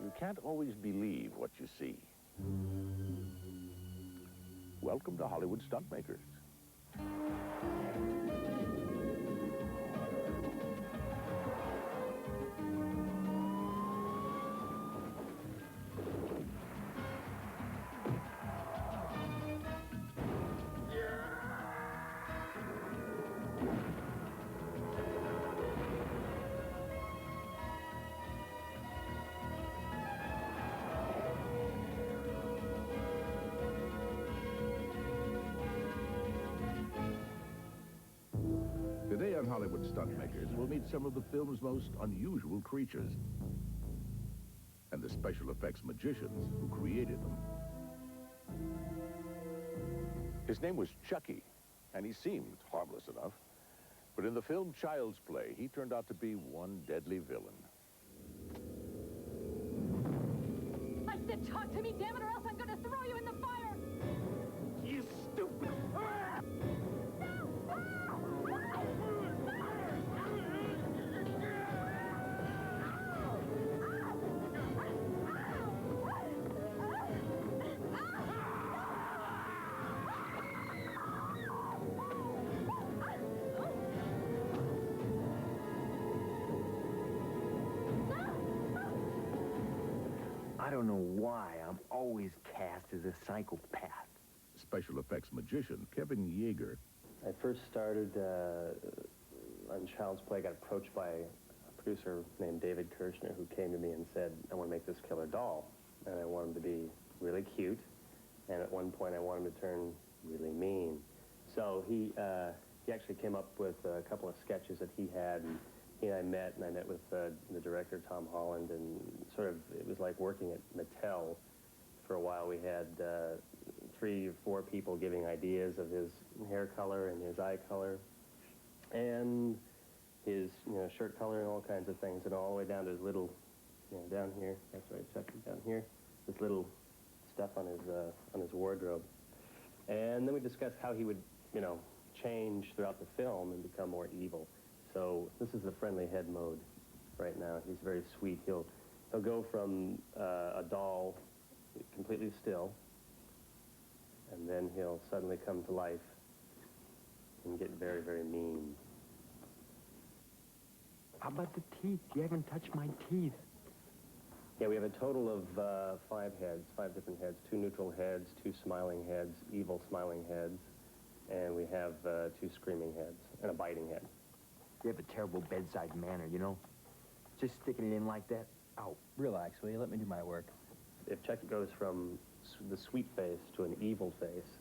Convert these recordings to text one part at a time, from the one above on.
You can't always believe what you see. Welcome to Hollywood Stuntmakers. Today on Hollywood Stuntmakers, we'll meet some of the film's most unusual creatures and the special effects magicians who created them. His name was Chucky, and he seemed harmless enough. But in the film Child's Play, he turned out to be one deadly villain. I said talk to me, damn it, or else I'm going to throw you in the fire! You stupid! I don't know why I'm always cast as a psychopath. Special effects magician Kevin Yeager. I first started on Child's Play. I got approached by a producer named David Kirshner, who came to me and said, I want to make this killer doll. And I want him to be really cute. And at one point, I want him to turn really mean. So he actually came up with a couple of sketches that he had. And he and I met with the director, Tom Holland, and sort of, it was like working at Mattel for a while. We had 3 or 4 people giving ideas of his hair color and his eye color and his, shirt color and all kinds of things, and all the way down to his little, down here, that's right, Chucky, down here, this little stuff on his wardrobe. And then we discussed how he would, change throughout the film and become more evil. So this is the friendly head mode right now. He's very sweet. He'll go from a doll completely still, and then he'll suddenly come to life and get very, very mean. How about the teeth? You haven't touched my teeth. Yeah, we have a total of 5 heads, 5 different heads, 2 neutral heads, 2 smiling heads, evil smiling heads, and we have 2 screaming heads and a biting head. You have a terrible bedside manner, Just sticking it in like that. Ow. Relax, will you? Let me do my work. If Chucky goes from the sweet face to an evil face,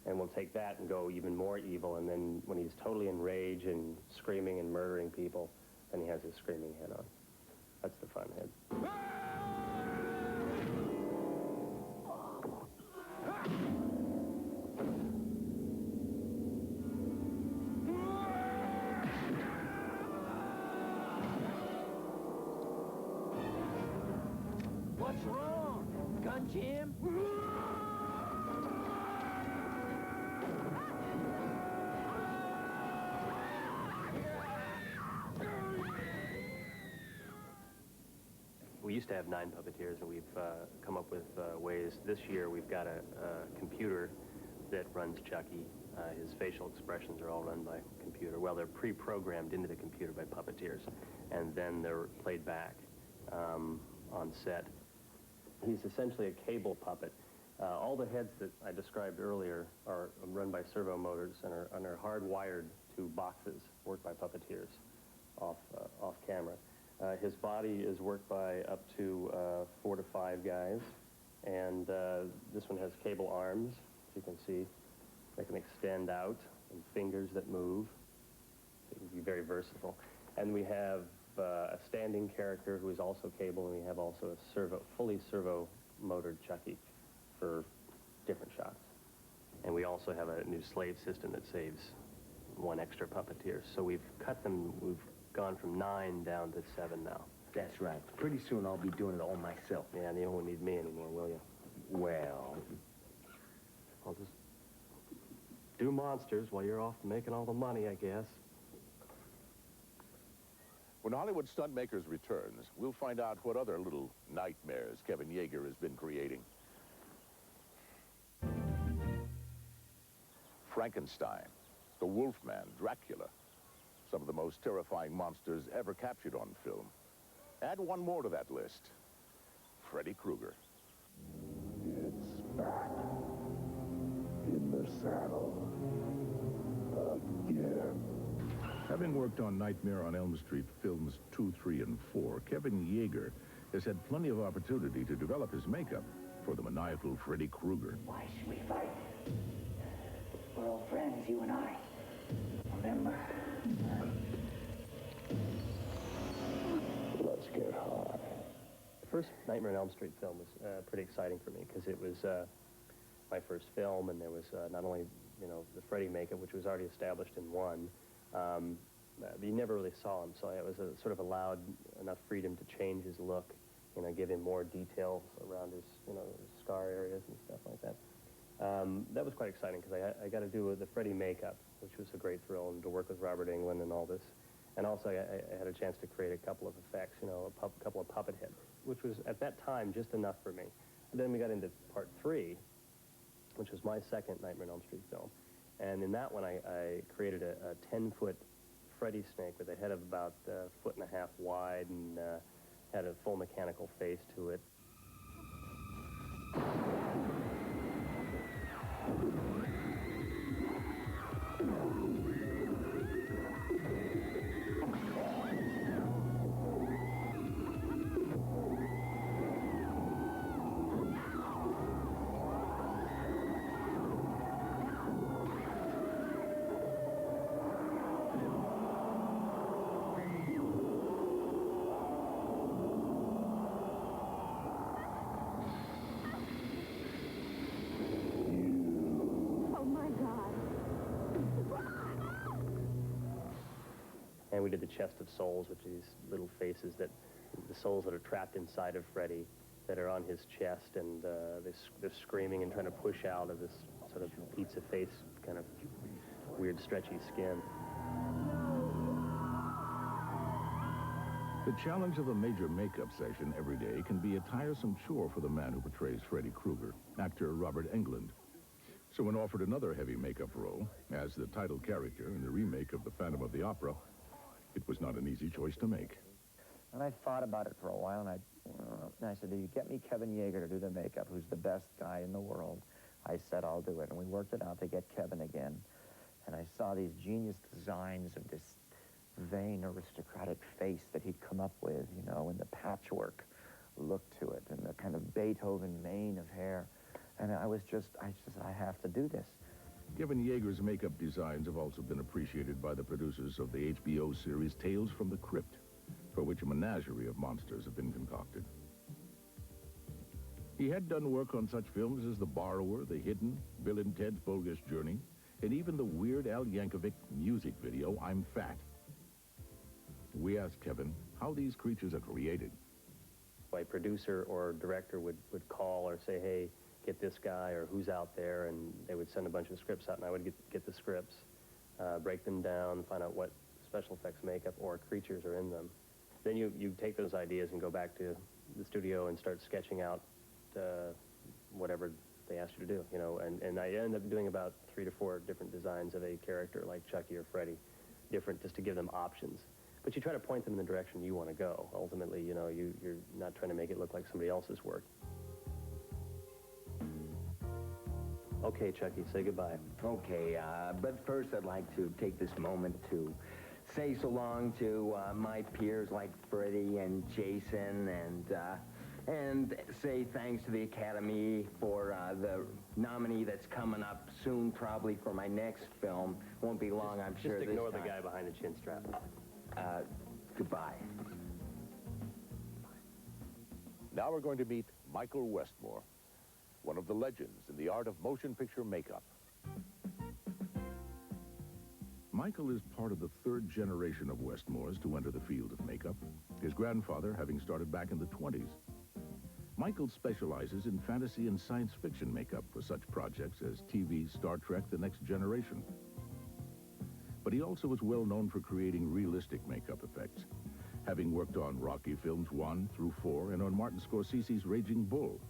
and we'll take that and go even more evil, and then when he's totally enraged and screaming and murdering people, then he has his screaming head on. That's the fun head. What's wrong? Gun jam? We used to have 9 puppeteers, and we've come up with ways. This year, we've got a computer that runs Chucky. His facial expressions are all run by computer. Well, they're pre-programmed into the computer by puppeteers, and then they're played back on set. He's essentially a cable puppet. All the heads that I described earlier are run by servo motors and are hardwired to boxes worked by puppeteers off camera. His body is worked by up to 4 to 5 guys, and this one has cable arms, as you can see. They can extend out, and fingers that move. It can be very versatile. And we have a standing character who is also cable, and we have also a fully servo-motored Chucky for different shots. And we also have a new slave system that saves 1 extra puppeteer. So we've gone from 9 down to 7 now. That's right. Pretty soon I'll be doing it all myself. Yeah, and you won't need me anymore, will you? Well, I'll just do monsters while you're off making all the money, I guess. When Hollywood Stunt Makers returns, we'll find out what other little nightmares Kevin Yeager has been creating. Frankenstein, the Wolfman, Dracula, some of the most terrifying monsters ever captured on film. Add one more to that list, Freddy Krueger. It's back in the saddle again. Having worked on Nightmare on Elm Street films 2, 3, and 4, Kevin Yeager has had plenty of opportunity to develop his makeup for the maniacal Freddy Krueger. Why should we fight? We're old friends, you and I. Remember? Let's get high. The first Nightmare on Elm Street film was pretty exciting for me because it was my first film, and there was not only, you know, the Freddy makeup, which was already established in one, but you never really saw him, so it was sort of allowed enough freedom to change his look, you know, give him more details around his, you know, scar areas and stuff like that. That was quite exciting because I got to do the Freddy makeup, which was a great thrill, and to work with Robert Englund and all this. And also I had a chance to create a couple of effects, you know, a couple of puppet heads, which was at that time just enough for me. And then we got into part 3, which was my second Nightmare on Elm Street film. And in that one, I created a 10-foot Freddy snake with a head of about 1.5 feet wide and had a full mechanical face to it. And we did the chest of souls, which are these little faces that, the souls that are trapped inside of Freddy, that are on his chest, and they're screaming and trying to push out of this sort of pizza face, kind of weird stretchy skin. The challenge of a major makeup session every day can be a tiresome chore for the man who portrays Freddy Krueger, actor Robert Englund. So when offered another heavy makeup role, as the title character in the remake of The Phantom of the Opera, it was not an easy choice to make. And I thought about it for a while, and I said, do you get me Kevin Yeager to do the makeup, who's the best guy in the world? I said, I'll do it. And we worked it out to get Kevin again. And I saw these genius designs of this vain aristocratic face that he'd come up with, you know, and the patchwork look to it, and the kind of Beethoven mane of hair. And I said, I have to do this. Kevin Yeager's makeup designs have also been appreciated by the producers of the HBO series Tales from the Crypt, for which a menagerie of monsters have been concocted. He had done work on such films as The Borrower, The Hidden, Bill and Ted's Bogus Journey, and even the Weird Al Yankovic music video, I'm Fat. We asked Kevin how these creatures are created. A producer or director would call or say, hey, get this guy, or who's out there, and they would send a bunch of scripts out, and I would get the scripts, break them down, find out what special effects makeup or creatures are in them. Then you take those ideas and go back to the studio and start sketching out whatever they asked you to do, you know, and I end up doing about 3 to 4 different designs of a character like Chucky or Freddy, different, just to give them options. But you try to point them in the direction you want to go. Ultimately, you know, you're not trying to make it look like somebody else's work. Okay, Chucky, say goodbye. Okay, but first I'd like to take this moment to say so long to my peers like Freddy and Jason, and say thanks to the Academy for the nominee that's coming up soon, probably for my next film. Won't be long, I'm sure. Just ignore the guy behind the chin strap. Goodbye. Now we're going to meet Michael Westmore, one of the legends in the art of motion picture makeup. Michael is part of the 3rd generation of Westmores to enter the field of makeup, his grandfather having started back in the 20s. Michael specializes in fantasy and science fiction makeup for such projects as TV's Star Trek: The Next Generation. But he also is well known for creating realistic makeup effects. having worked on Rocky films 1 through 4 and on Martin Scorsese's Raging Bull.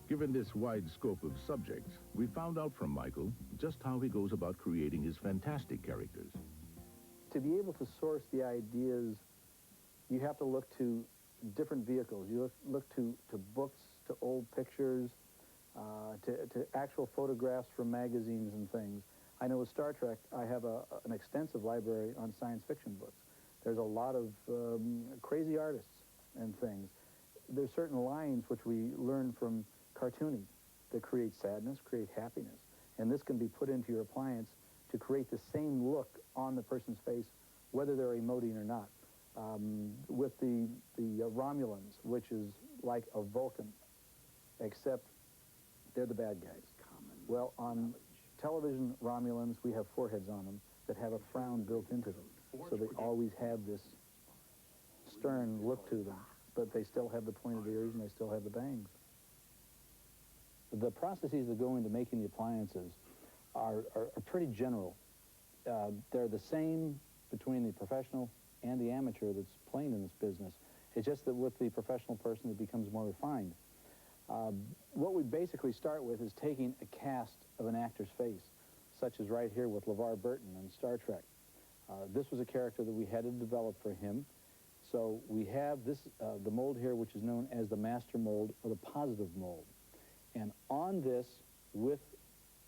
Given this wide scope of subjects, we found out from Michael just how he goes about creating his fantastic characters. To be able to source the ideas, you have to look to different vehicles. You look to books, to old pictures, to actual photographs from magazines and things. I know with Star Trek, I have an extensive library on science fiction books. There's a lot of crazy artists and things. There's certain lines which we learn from cartooning that create sadness, create happiness. And this can be put into your appliance to create the same look on the person's face, whether they're emoting or not. With the Romulans, which is like a Vulcan, except they're the bad guys. Well, on television Romulans, we have foreheads on them that have a frown built into them. So they always have this stern look to them, but they still have the pointed ears and they still have the bangs. The processes that go into making the appliances are pretty general. They're the same between the professional and the amateur that's playing in this business. It's just that with the professional person, it becomes more refined. What we basically start with is taking a cast of an actor's face, such as right here with LeVar Burton in Star Trek. This was a character that we had to develop for him. So we have this, the mold here, which is known as the master mold or the positive mold. And on this, with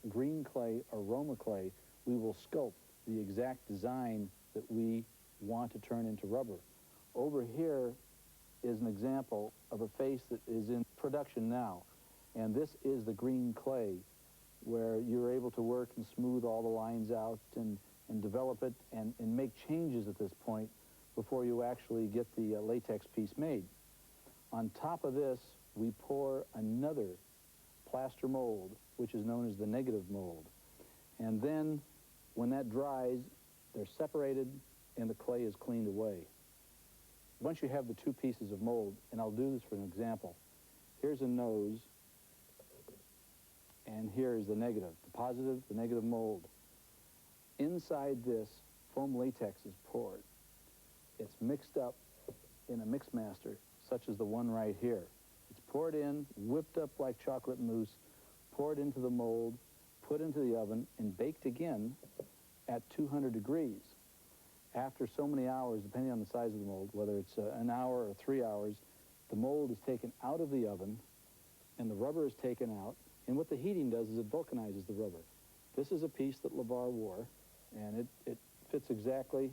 green clay or Roma clay, we will sculpt the exact design that we want to turn into rubber. Over here is an example of a face that is in production now. And this is the green clay, where you're able to work and smooth all the lines out and develop it and make changes at this point before you actually get the latex piece made. On top of this, we pour another plaster mold, which is known as the negative mold. And then, when that dries, they're separated and the clay is cleaned away. Once you have the two pieces of mold, and I'll do this for an example. Here's a nose, and here is the negative, the positive, the negative mold. Inside this, foam latex is poured. It's mixed up in a mix master, such as the one right here. It's poured in, whipped up like chocolate mousse, poured into the mold, put into the oven, and baked again at 200 degrees. After so many hours, depending on the size of the mold, whether it's an hour or 3 hours, the mold is taken out of the oven, and the rubber is taken out. And what the heating does is it vulcanizes the rubber. This is a piece that LeVar wore, and it fits exactly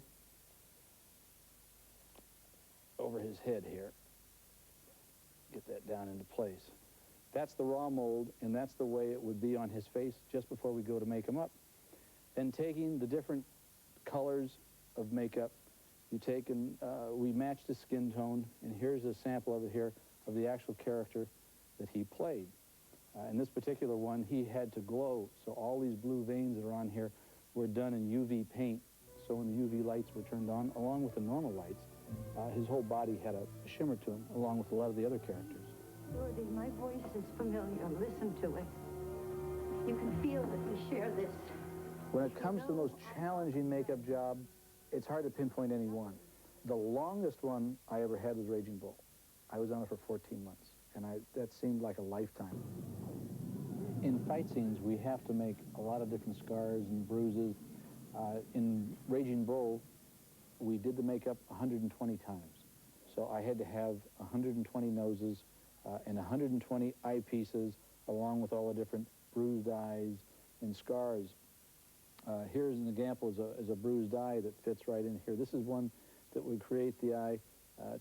over his head here. Get that down into place. That's the raw mold, and that's the way it would be on his face just before we go to make him up. Then taking the different colors of makeup, we matched his skin tone, and here's a sample of it here of the actual character that he played. In this particular one, he had to glow, so all these blue veins that are on here were done in UV paint. So when the UV lights were turned on, along with the normal lights, his whole body had a shimmer to him, along with a lot of the other characters. Jordy, my voice is familiar. Listen to it. You can feel that we share this. When it comes to the most challenging makeup job, it's hard to pinpoint any one. The longest one I ever had was Raging Bull. I was on it for 14 months, and that seemed like a lifetime. In fight scenes, we have to make a lot of different scars and bruises. In Raging Bull, we did the makeup 120 times. So I had to have 120 noses and 120 eyepieces, along with all the different bruised eyes and scars. Here's an example as a bruised eye that fits right in here. This is one that would create the eye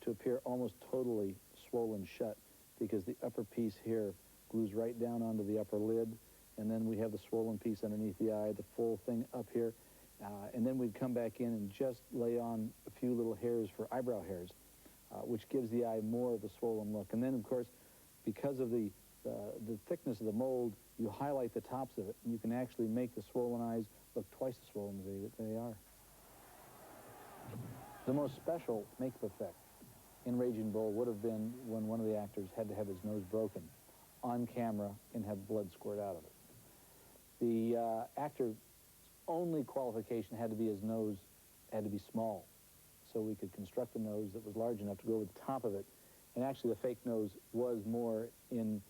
to appear almost totally swollen shut, because the upper piece here glues right down onto the upper lid, and then we have the swollen piece underneath the eye, the full thing up here, and then we'd come back in and just lay on a few little hairs for eyebrow hairs, which gives the eye more of a swollen look. And then, of course, because of the thickness of the mold, you highlight the tops of it, and you can actually make the swollen eyes look twice as swollen as they are. The most special makeup effect in Raging Bull would have been when one of the actors had to have his nose broken on camera and have blood squirt out of it. The actor's only qualification had to be his nose had to be small. So so we could construct a nose that was large enough to go over the top of it. And actually, the fake nose was more in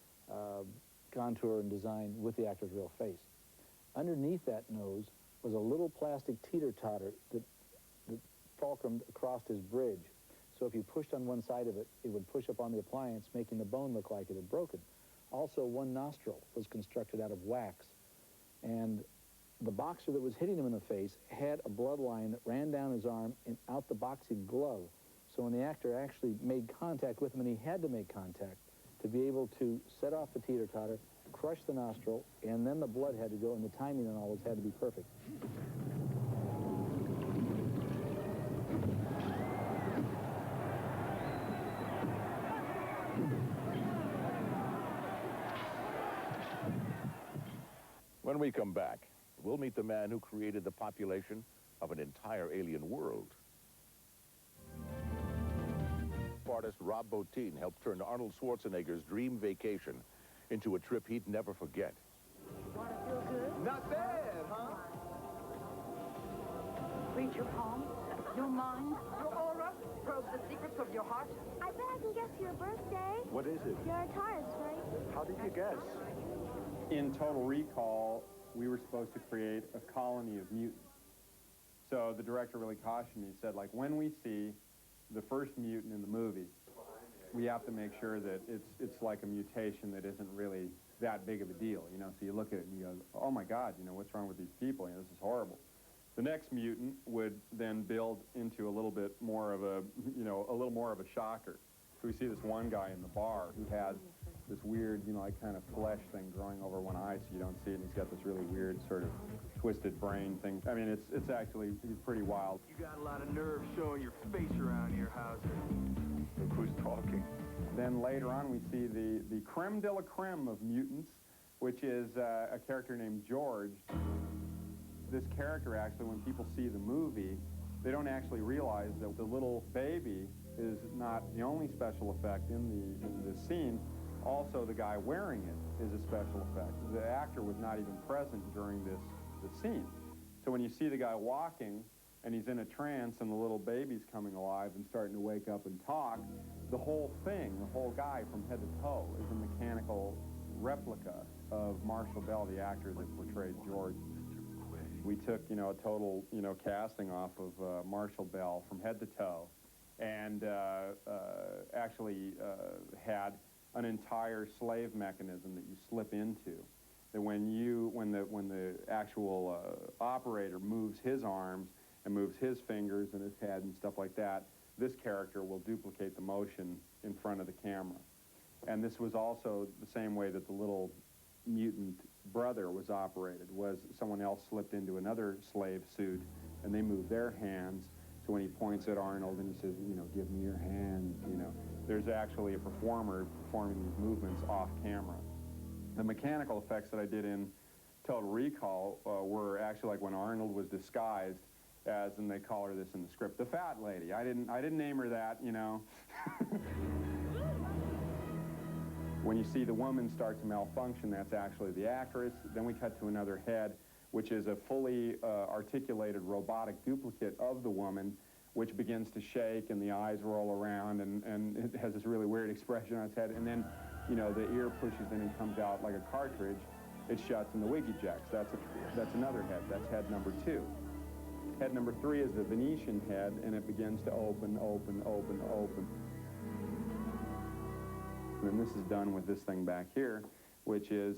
contour and design with the actor's real face. Underneath that nose was a little plastic teeter-totter that fulcrumed across his bridge. So if you pushed on one side of it, it would push up on the appliance, making the bone look like it had broken. Also, one nostril was constructed out of wax. And the boxer that was hitting him in the face had a bloodline that ran down his arm and out the boxing glove. So when the actor actually made contact with him, and he had to make contact to be able to set off the teeter-totter, crush the nostril, and then the blood had to go, and the timing on all this had to be perfect. When we come back, we'll meet the man who created the population of an entire alien world. Artist Rob Bottin helped turn Arnold Schwarzenegger's dream vacation into a trip he'd never forget. Want to feel good? Not bad, huh? Reach your palm, your mind. Your aura, probe the secrets of your heart. I bet I can guess your birthday. What is it? You're a Taurus, right? How did you guess? In Total Recall, we were supposed to create a colony of mutants. So the director really cautioned me. He said, like, when we see the first mutant in the movie, we have to make sure that it's like a mutation that isn't really that big of a deal, you know. So you look at it and you go, oh my God, you know, what's wrong with these people? You know, this is horrible. The next mutant would then build into a little bit more of a, you know, a little more of a shocker. So we see this one guy in the bar who has this weird, you know, like kind of flesh thing growing over one eye so you don't see it, and he's got this really weird sort of twisted brain thing. I mean, it's actually, he's pretty wild. You got a lot of nerve showing your face around here, Hauser. Look who's talking. Then later on we see the creme de la creme of mutants, which is a character named George. This character, actually, when people see the movie, they don't actually realize that the little baby is not the only special effect in the scene. Also, the guy wearing it is a special effect. The actor was not even present during this scene. So when you see the guy walking, and he's in a trance, and the little baby's coming alive and starting to wake up and talk, the whole thing, the whole guy from head to toe, is a mechanical replica of Marshall Bell, the actor that portrayed George. We took, you know, a total, you know, casting off of Marshall Bell from head to toe, and actually had an entire slave mechanism that you slip into. That when the actual operator moves his arms and moves his fingers and his head and stuff like that, this character will duplicate the motion in front of the camera. And this was also the same way that the little mutant brother was operated, was someone else slipped into another slave suit and they moved their hands. So when he points at Arnold and he says, you know, give me your hand, you know, there's actually a performer performing these movements off camera. The mechanical effects that I did in Total Recall were actually like when Arnold was disguised as, and they call her this in the script, the fat lady. I didn't name her that, you know. When you see the woman start to malfunction, that's actually the actress. Then we cut to another head, which is a fully articulated robotic duplicate of the woman, which begins to shake and the eyes roll around and it has this really weird expression on its head. And then, you know, the ear pushes in and comes out like a cartridge. It shuts and the wig ejects. That's another head. That's head number 2. Head number 3 is the Venetian head, and it begins to open, open, open, open. And this is done with this thing back here, which is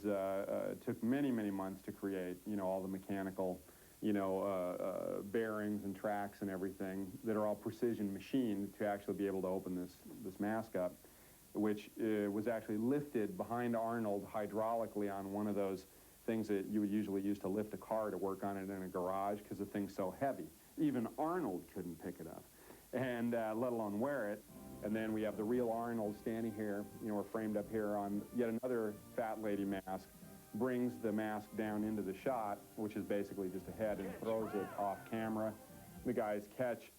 took many, many months to create, you know, all the mechanical, you know, bearings and tracks and everything that are all precision machined to actually be able to open this mask up, which was actually lifted behind Arnold hydraulically on one of those things that you would usually use to lift a car to work on it in a garage because the thing's so heavy. Even Arnold couldn't pick it up, and let alone wear it. And then we have the real Arnold standing here, you know, we're framed up here on yet another fat lady mask, brings the mask down into the shot, which is basically just a head, and throws it off camera. The guys catch,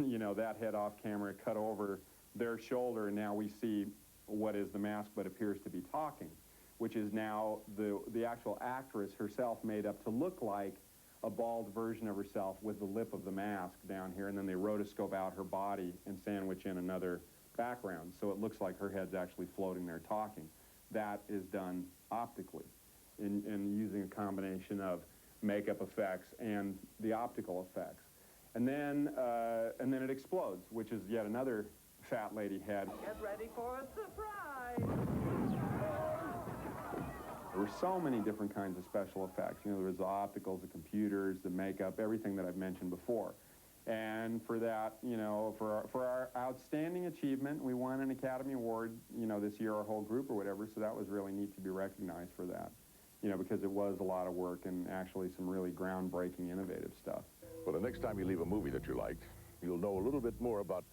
you know, that head off camera, cut over their shoulder, and now we see what is the mask but appears to be talking, which is now the actual actress herself made up to look like a bald version of herself with the lip of the mask down here, and then they rotoscope out her body and sandwich in another background, so it looks like her head's actually floating there talking. That is done optically in using a combination of makeup effects and the optical effects. And then it explodes, which is yet another fat lady head. Get ready for a surprise! There were so many different kinds of special effects. You know, there was the opticals, the computers, the makeup, everything that I've mentioned before. And for that, you know, for our outstanding achievement, we won an Academy Award, you know, this year, our whole group or whatever, so that was really neat to be recognized for that, you know, because it was a lot of work and actually some really groundbreaking, innovative stuff. Well, the next time you leave a movie that you liked, you'll know a little bit more about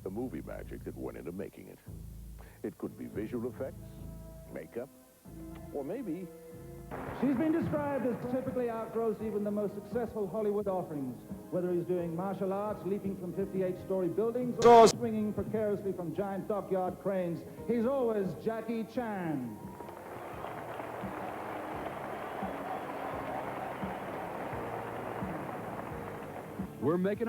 the movie magic that went into making it. It could be visual effects, makeup, or maybe... She's been described as typically outgrows even the most successful Hollywood offerings, whether he's doing martial arts, leaping from 58-story buildings, or swinging precariously from giant dockyard cranes. He's always Jackie Chan. We're making